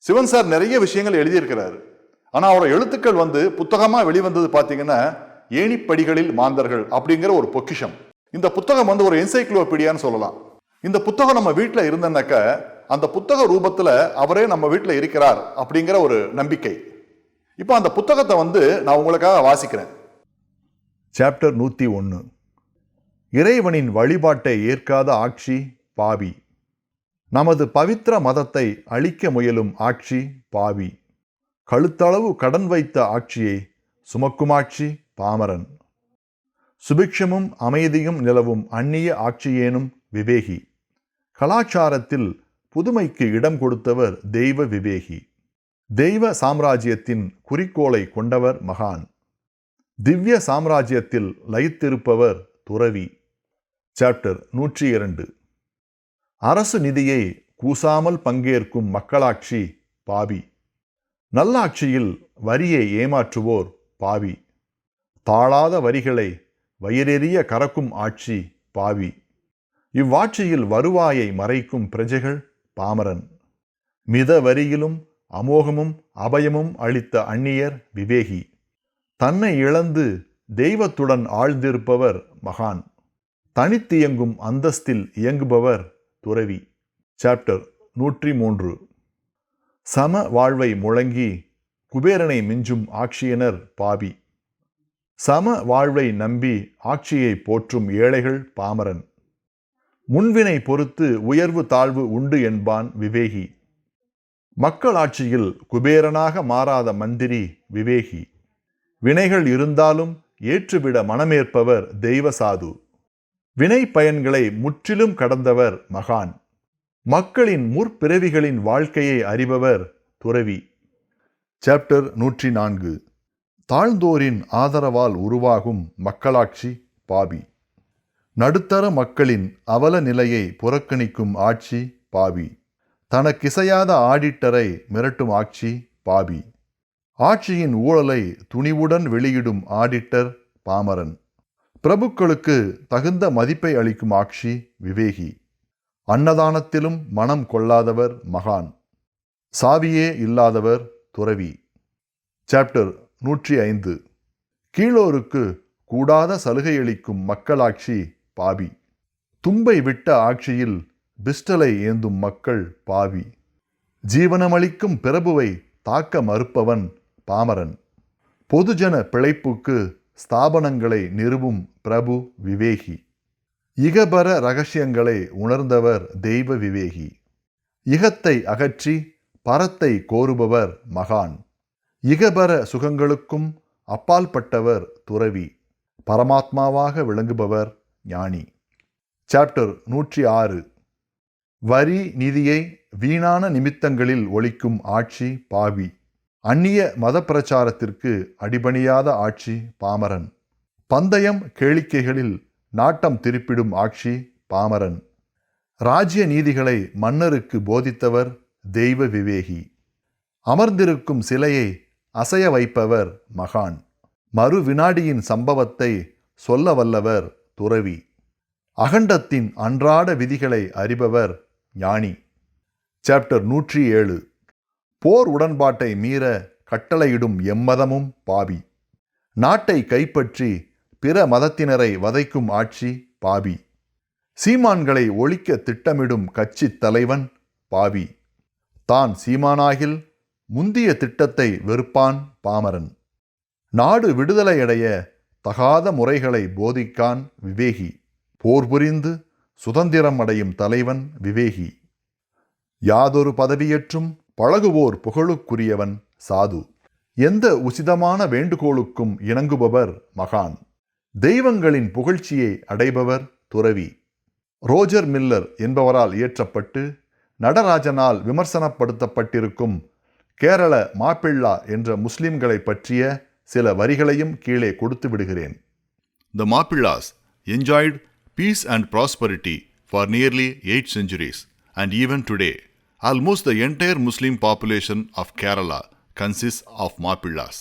Sivan sir நிறைய விஷயங்கள் எழுதியிருக்கிறாரு. ஆனா அவரோட எழுத்துக்கள் புத்தகமா வெளிவந்தது பாத்தீங்கன்னா ஏணிப்படிகளில் மாந்தர்கள் அப்படிங்கிற ஒரு பொக்கிஷம். இந்த புத்தகம் ஒரு என்சைக்ளோபீடியான்னு சொல்லலாம். இந்த புத்தகம் நம்ம வீட்டில் இருந்தனாக்க அந்த புத்தக ரூபத்துல அவரே நம்ம வீட்டில் இருக்கிறார் அப்படிங்கிற ஒரு நம்பிக்கை. இப்போ அந்த புத்தகத்தை நான் உங்களுக்காக வாசிக்கிறேன். சாப்டர் 101. இறைவனின் வழிபாட்டை ஏற்காத ஆட்சி பாவி. நமது பவித்திர மதத்தை அழிக்க முயலும் ஆட்சி பாவி. கழுத்தளவு கடன் வைத்த ஆட்சியை சுமக்கும் ஆட்சி பாமரன். சுபிக்ஷமும் அமைதியும் நிலவும் அந்நிய ஆட்சியேனும் விவேகி. கலாச்சாரத்தில் புதுமைக்கு இடம் கொடுத்தவர் தெய்வ விவேகி. தெய்வ சாம்ராஜ்யத்தின் குறிக்கோளை கொண்டவர் மகான். திவ்ய சாம்ராஜ்யத்தில் லயித்திருப்பவர் துறவி. சாப்டர் 102. அரசு நிதியை கூசாமல் பங்கேற்கும் மக்களாட்சி பாவி. நல்லாட்சியில் வரியை ஏமாற்றுவோர் பாவி. தாழாத வரிகளை வயிறெறிய கறக்கும் ஆட்சி பாவி. இவ்வாட்சியில் வருவாயை மறைக்கும் பிரஜைகள் பாமரன். மித வரியிலும் அமோகமும் அபயமும் அளித்த அந்நியர் விவேகி. தன்னை இழந்து தெய்வத்துடன் ஆழ்ந்திருப்பவர் மகான். தனித்தியங்கும் அந்தஸ்தில் இயங்குபவர் துறவி. சாப்டர் 103. சம வாழ்வை முழங்கி குபேரனை மிஞ்சும் ஆட்சியினர் பாவி. சம வாழ்வை நம்பி ஆட்சியை போற்றும் ஏழைகள் பாமரன். முன்வினை பொறுத்து உயர்வு தாழ்வு உண்டு என்பான் விவேகி. மக்களாட்சியில் குபேரனாக மாறாத மந்திரி விவேகி. வினைகள் இருந்தாலும் ஏற்றுவிட மனமேற்பவர் தெய்வ சாது. வினை பயன்களை முற்றிலும் கடந்தவர் மகான். மக்களின் முற்பிறவிகளின் வாழ்க்கையை அறிபவர் துறவி. சாப்டர் 104. தாழ்ந்தோரின் ஆதரவால் உருவாகும் மக்களாட்சி பாவி. நடுத்தர மக்களின் அவல நிலையை புறக்கணிக்கும் ஆட்சி பாவி. தனக்கிசையாத ஆடிட்டரை மிரட்டும் ஆட்சி பாவி. ஆட்சியின் ஊழலை துணிவுடன் வெளியிடும் ஆடிட்டர் பாமரன். பிரபுக்களுக்கு தகுந்த மதிப்பை அளிக்கும் ஆட்சி விவேகி. அன்னதானத்திலும் மனம் கொள்ளாதவர் மகான். சாவியே இல்லாதவர் துறவி. சாப்டர் 105. கீழோருக்கு கூடாத சலுகையளிக்கும் மக்களாட்சி பாவி. தும்பை விட்ட ஆட்சியில் பிஸ்டலை ஏந்தும் மக்கள் பாவி. ஜீவனமளிக்கும் பிரபுவை தாக்க மறுப்பவன் பாமரன். பொதுஜன பிழைப்புக்கு ஸ்தாபனங்களை நிறுவும் பிரபு விவேகி. இகபர ரகசியங்களை உணர்ந்தவர் தெய்வ விவேகி. இகத்தை அகற்றி பரத்தை கோருபவர் மகான். இகபர சுகங்களுக்கும் அப்பால்பட்டவர் துறவி. பரமாத்மாவாக விளங்குபவர் ஞானி. சாப்டர் 106. வரி நிதியை வீணான நிமித்தங்களில் ஒழிக்கும் ஆட்சி பாவி. அந்நிய மத பிரச்சாரத்திற்கு அடிபணியாத ஆட்சி பாமரன். பந்தயம் கேளிக்கைகளில் நாட்டம் திருப்பிடும் ஆட்சி பாமரன். ராஜ்ய நீதிகளை மன்னருக்கு போதித்தவர் தெய்வ விவேகி. அமர்ந்திருக்கும் சிலையை அசைய வைப்பவர் மகான். மறு வினாடியின் சம்பவத்தை சொல்ல வல்லவர் துறவி. அகண்டத்தின் அன்றாட விதிகளை அறிபவர் ஞானி. சாப்டர் 107. போர் உடன்பாட்டை மீற கட்டளையிடும் எம்மதமும் பாவி. நாட்டை கைப்பற்றி பிற மதத்தினரை வதைக்கும் ஆட்சி பாவி. சீமான்களை ஒழிக்க திட்டமிடும் கட்சி தலைவன் பாவி. தான் சீமானாகில் முந்திய திட்டத்தை வெறுப்பான் பாமரன். நாடு விடுதலையடைய தகாத முறைகளை போதிக்கான் விவேகி. போர் புரிந்து சுதந்திரம் அடையும் தலைவன் விவேகி. யாதொரு பதவியற்றும் பழகுவோர் புகழுக்குரியவன் சாது. எந்த உசிதமான வேண்டுகோளுக்கும் இணங்குபவர் மகான். தெய்வங்களின் புகழ்ச்சியை அடைபவர் துறவி. ரோஜர் மில்லர் என்பவரால் இயற்றப்பட்டு நடராஜனால் விமர்சனப்படுத்தப்பட்டிருக்கும் கேரள மாப்பிள்ளா என்ற முஸ்லிம்களை பற்றிய சில வரிகளையும் கீழே கொடுத்து விடுகிறேன். The Mappillas enjoyed peace and prosperity for nearly 8 centuries, and even today, almost the entire Muslim population of Kerala consists of Mappillas.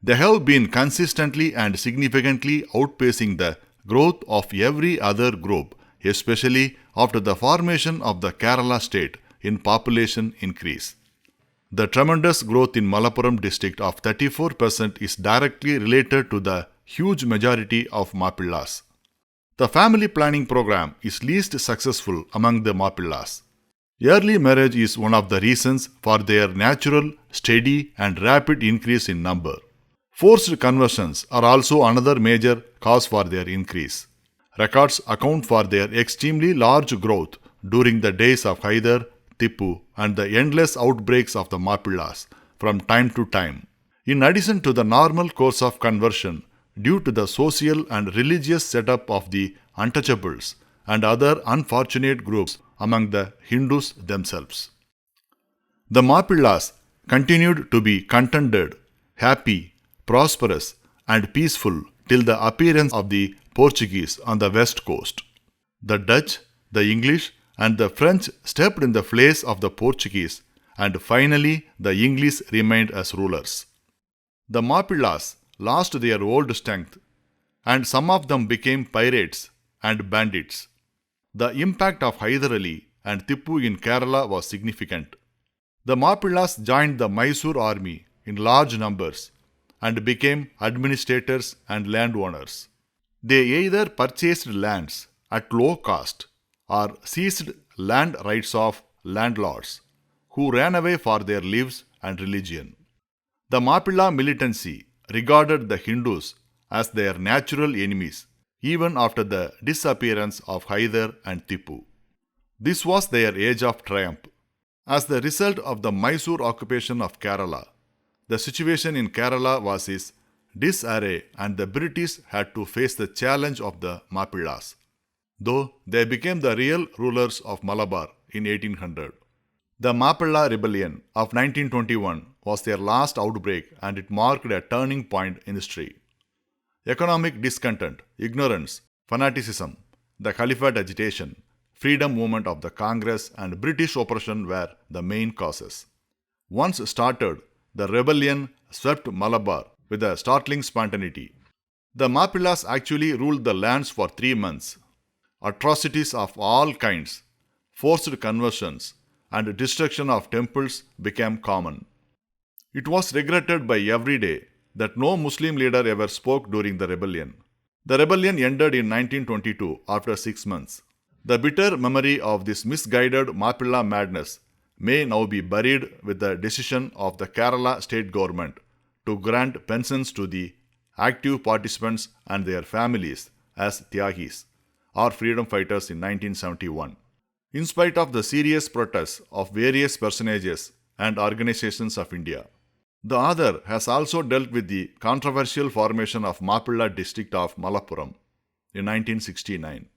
They have been consistently and significantly outpacing the growth of every other group, especially after the formation of the Kerala state in population increase. The tremendous growth in Malappuram district of 34% is directly related to the huge majority of Mappillas. The family planning program is least successful among the Mappillas. Early marriage is one of the reasons for their natural, steady and rapid increase in number. Forced conversions are also another major cause for their increase. Records account for their extremely large growth during the days of Haidar, Tippu and the endless outbreaks of the Mappillas from time to time. In addition to the normal course of conversion due to the social and religious setup of the untouchables and other unfortunate groups among the Hindus themselves. The Mappillas continued to be contented, happy, prosperous and peaceful till the appearance of the Portuguese on the west coast. The Dutch, the English and the French stepped in the place of the Portuguese and finally the English remained as rulers. The Mappillas lost their old strength and some of them became pirates and bandits. The impact of Hyder Ali and Tippu in Kerala was significant. The Mappillas joined the Mysore army in large numbers and became administrators and landowners. They either purchased lands at low cost or seized land rights of landlords who ran away for their lives and religion. The Mappilla militancy regarded the Hindus as their natural enemies even after the disappearance of Hyder and Tippu. This was their age of triumph. As the result of the Mysore occupation of Kerala, the situation in Kerala was in disarray and the British had to face the challenge of the Mappillas, though they became the real rulers of Malabar in 1800. The Mappilla Rebellion of 1921 was their last outbreak and it marked a turning point in history. Economic discontent, ignorance, fanaticism, the Caliphate agitation, freedom movement of the Congress and British oppression were the main causes. Once started, the rebellion swept Malabar with a startling spontaneity. The Mappillas actually ruled the lands for 3 months. Atrocities of all kinds, forced conversions, and destruction of temples became common. It was regretted by every day that no Muslim leader ever spoke during the rebellion. The rebellion ended in 1922 after 6 months. The bitter memory of this misguided Mappilla madness may now be buried with the decision of the Kerala state government to grant pensions to the active participants and their families as Tyagis, or freedom fighters in 1971. In spite of the serious protests of various personages and organizations of India, the author has also dealt with the controversial formation of Mappilla district of Malappuram in 1969.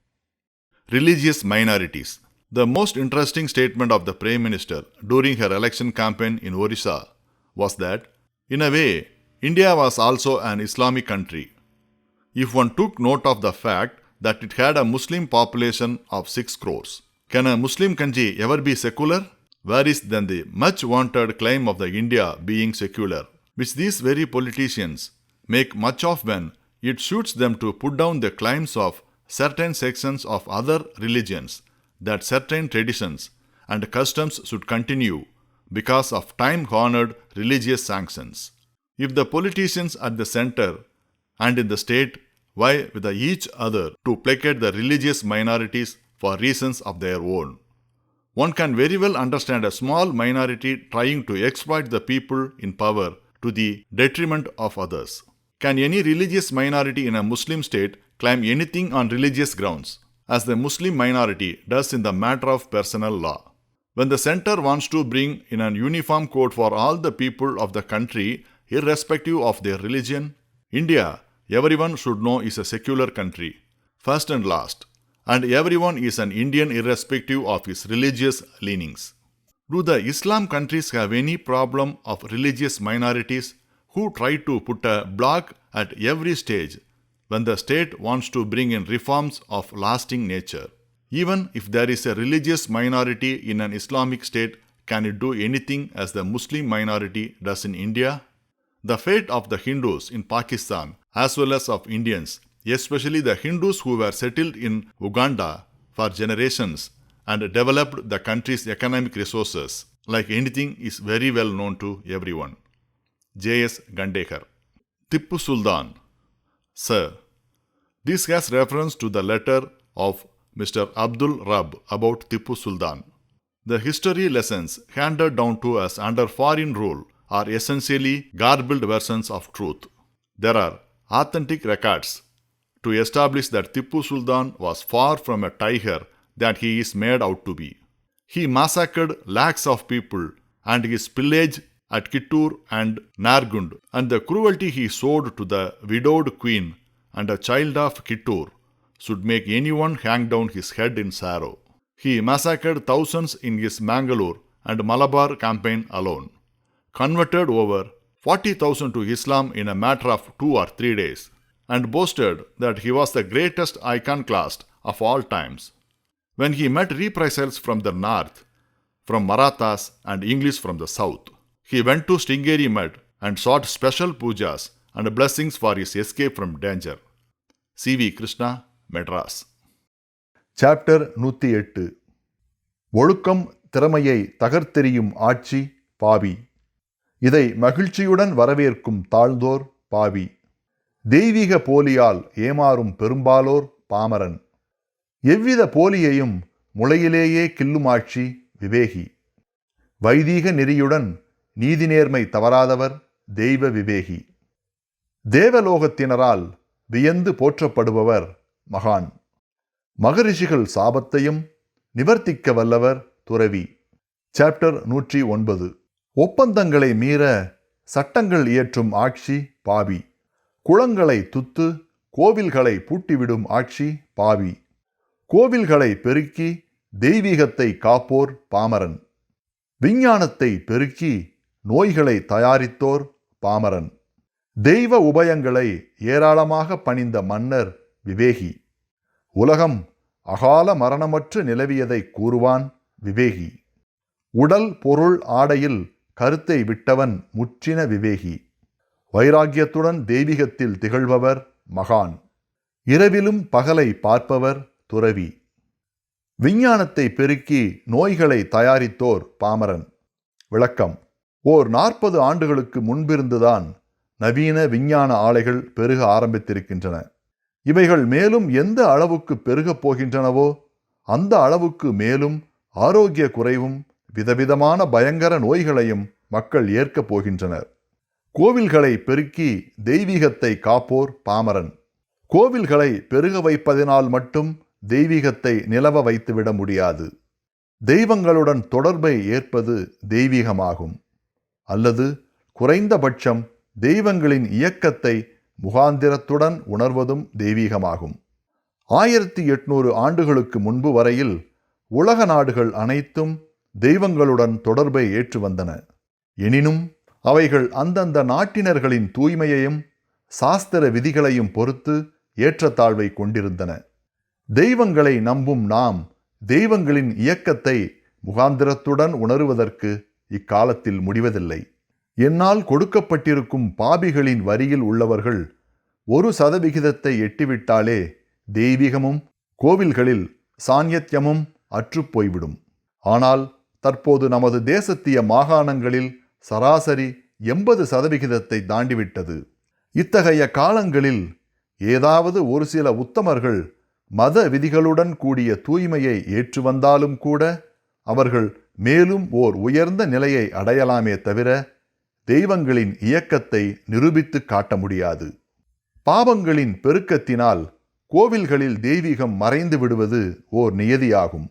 Religious minorities. The most interesting statement of the Prime Minister during her election campaign in Orissa was that, in a way, India was also an Islamic country. If one took note of the fact that it had a Muslim population of 6 crores, can a Muslim country ever be secular? Where is then the much wanted claim of the India being secular, which these very politicians make much of when it suits them to put down the claims of certain sections of other religions that certain traditions and customs should continue because of time-honored religious sanctions. If the politicians at the center and in the state vie with each other to placate the religious minorities for reasons of their own, one can very well understand a small minority trying to exploit the people in power to the detriment of others. Can any religious minority in a Muslim state claim anything on religious grounds, as the Muslim minority does in the matter of personal law? When the center wants to bring in an uniform code for all the people of the country, irrespective of their religion, India, everyone should know, is a secular country, first and last, and everyone is an Indian irrespective of his religious leanings. Do the Islam countries have any problem of religious minorities who try to put a block at every stage when the state wants to bring in reforms of lasting nature? Even if there is a religious minority in an Islamic state, can it do anything as the Muslim minority does in India? The fate of the Hindus in Pakistan as well as of Indians, especially the Hindus who were settled in Uganda for generations and developed the country's economic resources, like anything is very well known to everyone. J.S. Gandekar. Tippu Sultan. Sir, this has reference to the letter of Mr. Abdul Rab about Tippu Sultan. The history lessons handed down to us under foreign rule are essentially garbled versions of truth. There are authentic records to establish that Tippu Sultan was far from a tiger that he is made out to be. He massacred lakhs of people, and his pillage at Kittur and Nargund, and the cruelty he showed to the widowed queen and a child of Kittur, should make anyone hang down his head in sorrow. He massacred thousands in his Mangalore and Malabar campaign alone, converted over 40,000 to Islam in a matter of 2 or 3 days, and boasted that he was the greatest iconoclast of all times. When he met reprisals from the north, from Marathas and English from the south, he went to Sringeri Mud and sought special pujas and blessings for his escape from danger. C.V. Krishna, Madras. Chapter 108. ஒழுக்கம் திறமையை தகர்த்தெறியும் ஆட்சி பாவி. இதை மகிழ்ச்சியுடன் வரவேற்கும் தாழ்ந்தோர் பாவி. தெய்வீக போலியால் ஏமாறும் பெரும்பாலோர் பாமரன். எவ்வித போலியையும் முளையிலேயே கில்லும் ஆட்சி விவேகி. வைதீக நெறியுடன் நீதிநேர்மை தவறாதவர் தெய்வ விவேகி. தேவலோகத்தினரால் வியந்து போற்றப்படுபவர் மகான். மகரிஷிகள் சாபத்தையும் நிவர்த்திக்க வல்லவர் துறவி. சாப்டர் 109. ஒப்பந்தங்களை மீற சட்டங்கள் இயற்றும் ஆட்சி பாவி. குளங்களை துத்து கோவில்களை பூட்டிவிடும் ஆட்சி பாவி. கோவில்களை பெருக்கி தெய்வீகத்தை காப்போர் பாமரன். விஞ்ஞானத்தை பெருக்கி நோய்களை தயாரித்தோர் பாமரன். தெய்வ உபயங்களை ஏராளமாக பணிந்த மன்னர் விவேகி. உலகம் அகால மரணமற்று நிலவியதை கூறுவான் விவேகி. உடல் பொருள் ஆடையில் கருத்தை விட்டவன் முற்றின விவேகி. வைராக்கியத்துடன் தெய்வீகத்தில் திகழ்பவர் மகான். இரவிலும் பகலை பார்ப்பவர் துறவி. விஞ்ஞானத்தை பெருக்கி நோய்களை தயாரித்தோர் பாமரன். விளக்கம்: ஓர் 40 ஆண்டுகளுக்கு முன்பிருந்துதான் நவீன விஞ்ஞான ஆலைகள் பெருக ஆரம்பித்திருக்கின்றன. இவைகள் மேலும் எந்த அளவுக்கு பெருகப் போகின்றனவோ அந்த அளவுக்கு மேலும் ஆரோக்கிய குறைவும் விதவிதமான பயங்கர நோய்களையும் மக்கள் ஏற்கப் போகின்றனர். கோவில்களை பெருக்கி தெய்வீகத்தை காப்போர் பாமரன். கோவில்களை பெருக வைப்பதினால் மட்டும் தெய்வீகத்தை நிலவ வைத்துவிட முடியாது. தெய்வங்களுடன் தொடர்பை ஏற்பது தெய்வீகமாகும். அல்லது குறைந்தபட்சம் தெய்வங்களின் இயக்கத்தை முகாந்திரத்துடன் உணர்வதும் தெய்வீகமாகும். 1800 ஆண்டுகளுக்கு முன்பு வரையில் உலக நாடுகள் அனைத்தும் தெய்வங்களுடன் தொடர்பை ஏற்று வந்தன. எனினும் அவைகள் அந்தந்த நாட்டினர்களின் தூய்மையையும் சாஸ்திர விதிகளையும் பொறுத்து ஏற்றத்தாழ்வை கொண்டிருந்தன. தெய்வங்களை நம்பும் நாம் தெய்வங்களின் இயக்கத்தை முகாந்திரத்துடன் உணருவதற்கு இக்காலத்தில் முடிவதில்லை. என்னால் கொடுக்கப்பட்டிருக்கும் பாபிகளின் வரியில் உள்ளவர்கள் 1% எட்டிவிட்டாலே தெய்வீகமும் கோவில்களில் சாநித்தியமும் அற்றுப்போய்விடும். ஆனால் தற்போது நமது தேசத்திய மாகாணங்களில் சராசரி 80% தாண்டிவிட்டது. இத்தகைய காலங்களில் ஏதாவது ஒரு சில உத்தமர்கள் மத விதிகளுடன் கூடிய தூய்மையை ஏற்று வந்தாலும் கூட அவர்கள் மேலும் ஓர் உயர்ந்த நிலையை அடையலாமே தவிர தெய்வங்களின் இயக்கத்தை நிரூபித்து காட்ட முடியாது. பாவங்களின் பெருக்கத்தினால் கோவில்களில் தெய்வீகம் மறைந்து விடுவது ஓர் நியதியாகும்.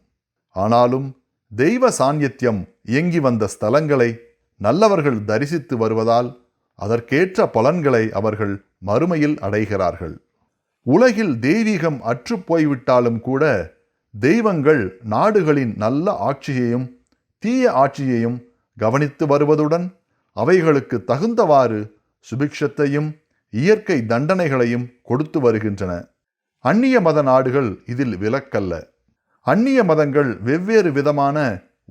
ஆனாலும் தெய்வ சாநித்தியம் இயங்கி வந்த ஸ்தலங்களை நல்லவர்கள் தரிசித்து வருவதால் அதற்கேற்ற பலன்களை அவர்கள் மறுமையில் அடைகிறார்கள். உலகில் தெய்வீகம் அற்றுப்போய்விட்டாலும் கூட தெய்வங்கள் நாடுகளின் நல்ல ஆட்சியையும் தீய ஆட்சியையும் கவனித்து வருவதுடன் அவைகளுக்கு தகுந்தவாறு சுபிக்ஷத்தையும் இயற்கை தண்டனைகளையும் கொடுத்து வருகின்றன. அந்நிய மத நாடுகள் இதில் விலக்கல்ல. அந்நிய மதங்கள் வெவ்வேறு விதமான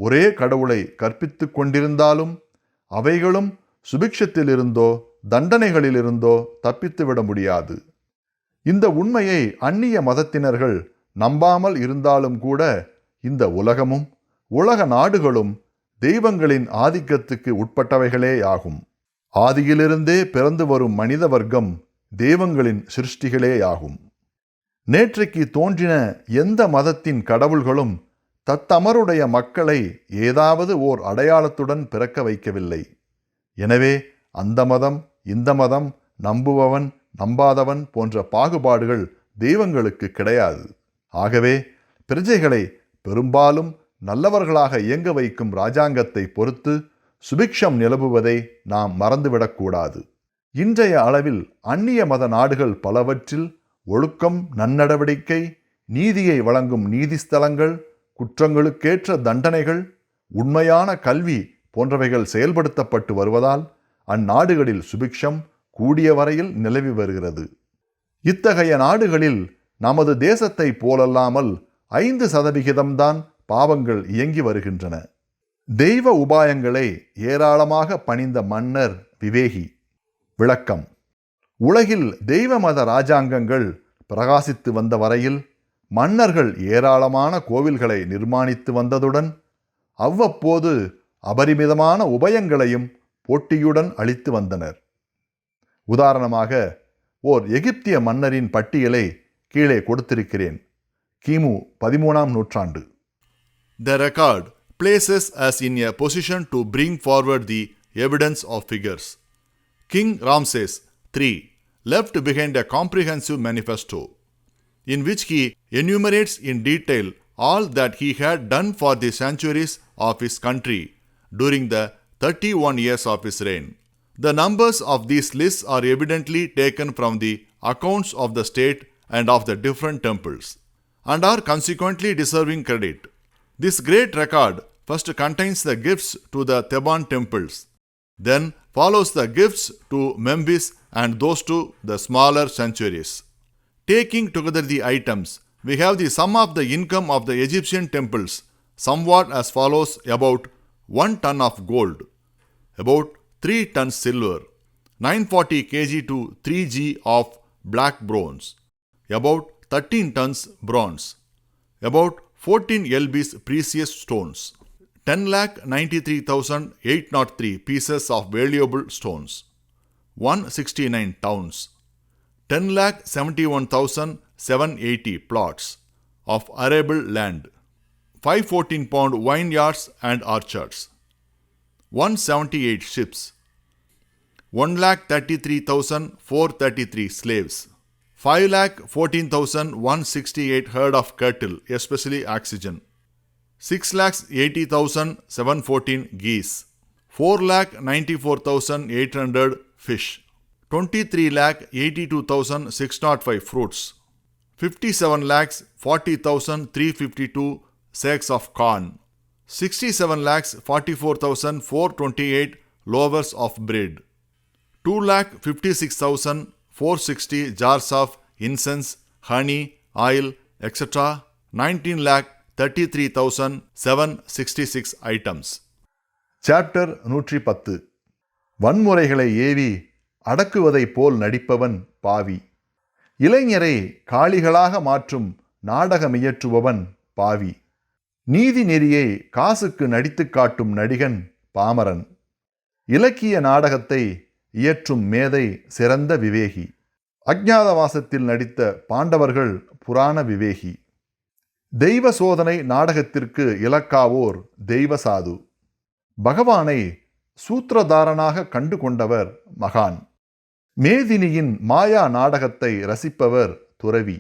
ஒரே கடவுளை கற்பித்து கொண்டிருந்தாலும் அவைகளும் சுபிக்ஷத்திலிருந்தோ தண்டனைகளிலிருந்தோ தப்பித்துவிட முடியாது. இந்த உண்மையை அந்நிய மதத்தினர்கள் நம்பாமல் இருந்தாலும் கூட இந்த உலகமும் உலக நாடுகளும் தெய்வங்களின் ஆதிக்கத்துக்கு உட்பட்டவைகளேயாகும். ஆதியிலிருந்தே பிறந்து வரும் மனித வர்க்கம் தெய்வங்களின் சிருஷ்டிகளேயாகும். நேற்றைக்கு தோன்றின எந்த மதத்தின் கடவுள்களும் தத்தமருடைய மக்களை ஏதாவது ஓர் அடையாளத்துடன் பிறக்க வைக்கவில்லை. எனவே அந்த மதம் இந்த மதம், நம்புபவன் நம்பாதவன் போன்ற பாகுபாடுகள் தெய்வங்களுக்கு கிடையாது. ஆகவே பிரஜைகளை பெரும்பாலும் நல்லவர்களாக இயங்க வைக்கும் இராஜாங்கத்தை பொறுத்து சுபிக்ஷம் நிலவுவதை நாம் மறந்துவிடக்கூடாது. இன்றைய அளவில் அந்நிய மத நாடுகள் பலவற்றில் ஒழுக்கம், நன்னடவடிக்கை, நீதியை வழங்கும் நீதிஸ்தலங்கள், குற்றங்களுக்கேற்ற தண்டனைகள், உண்மையான கல்வி போன்றவைகள் செயல்படுத்தப்பட்டு வருவதால் அந்நாடுகளில் சுபிக்ஷம் கூடிய வரையில் நிலவி வருகிறது. இத்தகைய நாடுகளில் நமது தேசத்தை போலல்லாமல் 5% பாவங்கள் இயங்கி வருகின்றன. தெய்வ உபாயங்களை ஏராளமாக பணிந்த மன்னர் விவேகி. விளக்கம்: உலகில் தெய்வ மத இராஜாங்கங்கள் பிரகாசித்து வந்த வரையில் மன்னர்கள் ஏராளமான கோவில்களை நிர்மாணித்து வந்ததுடன் அவ்வப்போது அபரிமிதமான உபயங்களையும் போட்டியுடன் அளித்து வந்தனர். உதாரணமாக ஓர் எகிப்திய மன்னரின் பட்டியலை கீழே கொடுத்திருக்கிறேன். கிமு 13ஆம் நூற்றாண்டு. The record places us in a position to bring forward the evidence of figures. King Ramses III left behind a comprehensive manifesto, in which he enumerates in detail all that he had done for the sanctuaries of his country during the 31 years of his reign. The numbers of these lists are evidently taken from the accounts of the state and of the different temples, and are consequently deserving credit. This great record first contains the gifts to the Theban temples, then follows the gifts to Memphis and those to the smaller sanctuaries. Taking together the items, we have the sum of the income of the Egyptian temples, somewhat as follows: about 1 ton of gold, about 3 tons silver, 940 kg to 3 g of black bronze, about 13 tons bronze, about 14 lbs precious stones, 10,93,803 pieces of valuable stones, 169 towns, 10,71,780 plots of arable land, 514-pound vineyards and orchards, 178 ships, 1,33,433 slaves, 5,14,168 herd of cattle, especially oxygen, 6,80,714 geese, 4,94,800 fish, 23,82,605 fruits, 57,40,352 sacks of corn, 67,44,428 loaves of bread, 2,56,460 jars of incense, honey, oil, etc., 19,33,766 items. Chapter 110. வன்முறைகளை AV அடக்குவதைப் போல் நடிப்பவன் பாவி. இளைஞரை காளிகளாக மாற்றும் நாடகமியற்றுபவன் பாவி. நீதி நெறியை காசுக்கு நடித்து காட்டும் நடிகன் பாமரன். இலக்கிய நாடகத்தை இயற்றும் மேதை சிறந்த விவேகி. அஜ்ஞாதவாசத்தில் நடித்த பாண்டவர்கள் புராண விவேகி. தெய்வ சோதனை நாடகத்திற்கு இலக்காவோர் தெய்வ சாது. பகவானை சூத்திரதாரனாக கண்டு கொண்டவர் மகான். மேதினியின் மாயா நாடகத்தை ரசிப்பவர் துறவி.